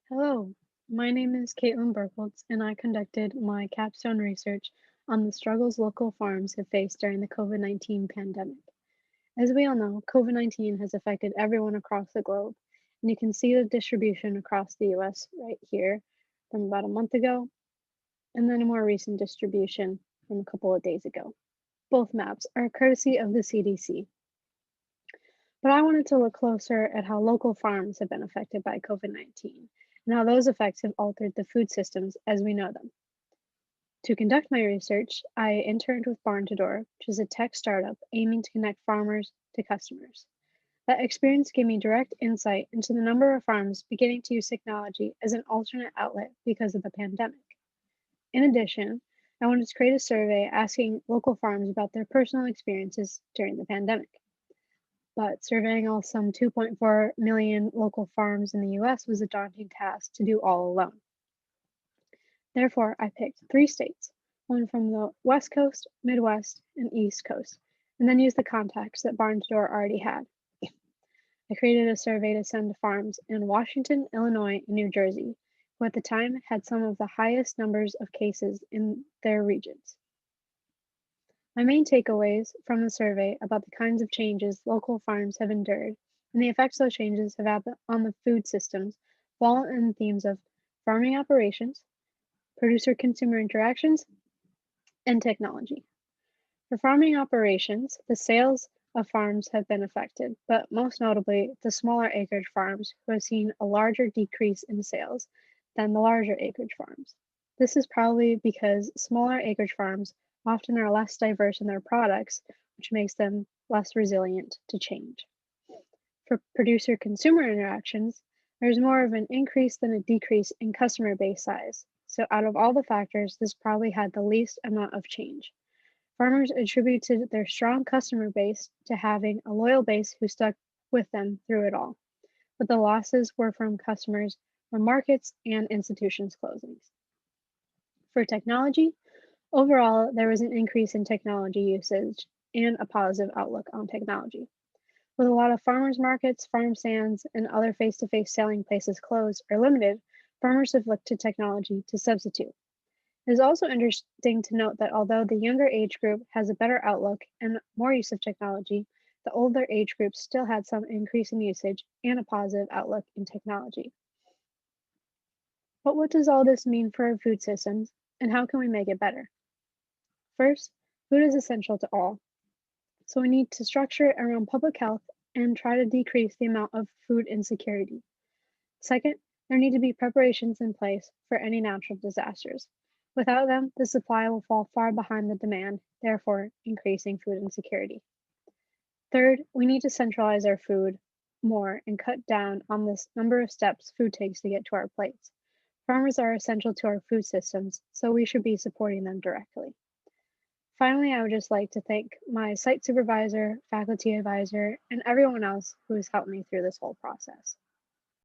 Hello, my name is Kaitlyn Birkholz, and I conducted my capstone research on the struggles local farms have faced during the COVID-19 pandemic. As we all know, COVID-19 has affected everyone across the globe, and you can see the distribution across the US right here from about a month ago, and then a more recent distribution from a couple of days ago. Both maps are courtesy of the CDC. But I wanted to look closer at how local farms have been affected by COVID-19 and how those effects have altered the food systems as we know them. To conduct my research, I interned with Barn to Door, which is a tech startup aiming to connect farmers to customers. That experience gave me direct insight into the number of farms beginning to use technology as an alternate outlet because of the pandemic. In addition, I wanted to create a survey asking local farms about their personal experiences during the pandemic. But surveying all some 2.4 million local farms in the US was a daunting task to do all alone. Therefore, I picked three states, one from the West Coast, Midwest, and East Coast, and then used the contacts that Barn Door already had. I created a survey to send to farms in Washington, Illinois, and New Jersey, who at the time had some of the highest numbers of cases in their regions. My main takeaways from the survey about the kinds of changes local farms have endured and the effects those changes have had on the food systems fall in the themes of farming operations, producer consumer interactions, and technology. For farming operations, the sales of farms have been affected, but most notably the smaller acreage farms who have seen a larger decrease in sales than the larger acreage farms. This is probably because smaller acreage farms often are less diverse in their products, which makes them less resilient to change. For producer consumer interactions, there's more of an increase than a decrease in customer base size. So, out of all the factors, this probably had the least amount of change. Farmers attributed their strong customer base to having a loyal base who stuck with them through it all, but the losses were from customers from markets and institutions closings. For technology, overall, there was an increase in technology usage and a positive outlook on technology. With a lot of farmers markets, farm stands, and other face to face selling places closed or limited, farmers have looked to technology to substitute. It is also interesting to note that although the younger age group has a better outlook and more use of technology, the older age group still had some increase in usage and a positive outlook in technology. But what does all this mean for our food systems, and how can we make it better? First, food is essential to all, so we need to structure it around public health and try to decrease the amount of food insecurity. Second, there need to be preparations in place for any natural disasters. Without them, the supply will fall far behind the demand, therefore increasing food insecurity. Third, we need to centralize our food more and cut down on this number of steps food takes to get to our plates. Farmers are essential to our food systems, so we should be supporting them directly. Finally, I would just like to thank my site supervisor, faculty advisor, and everyone else who has helped me through this whole process.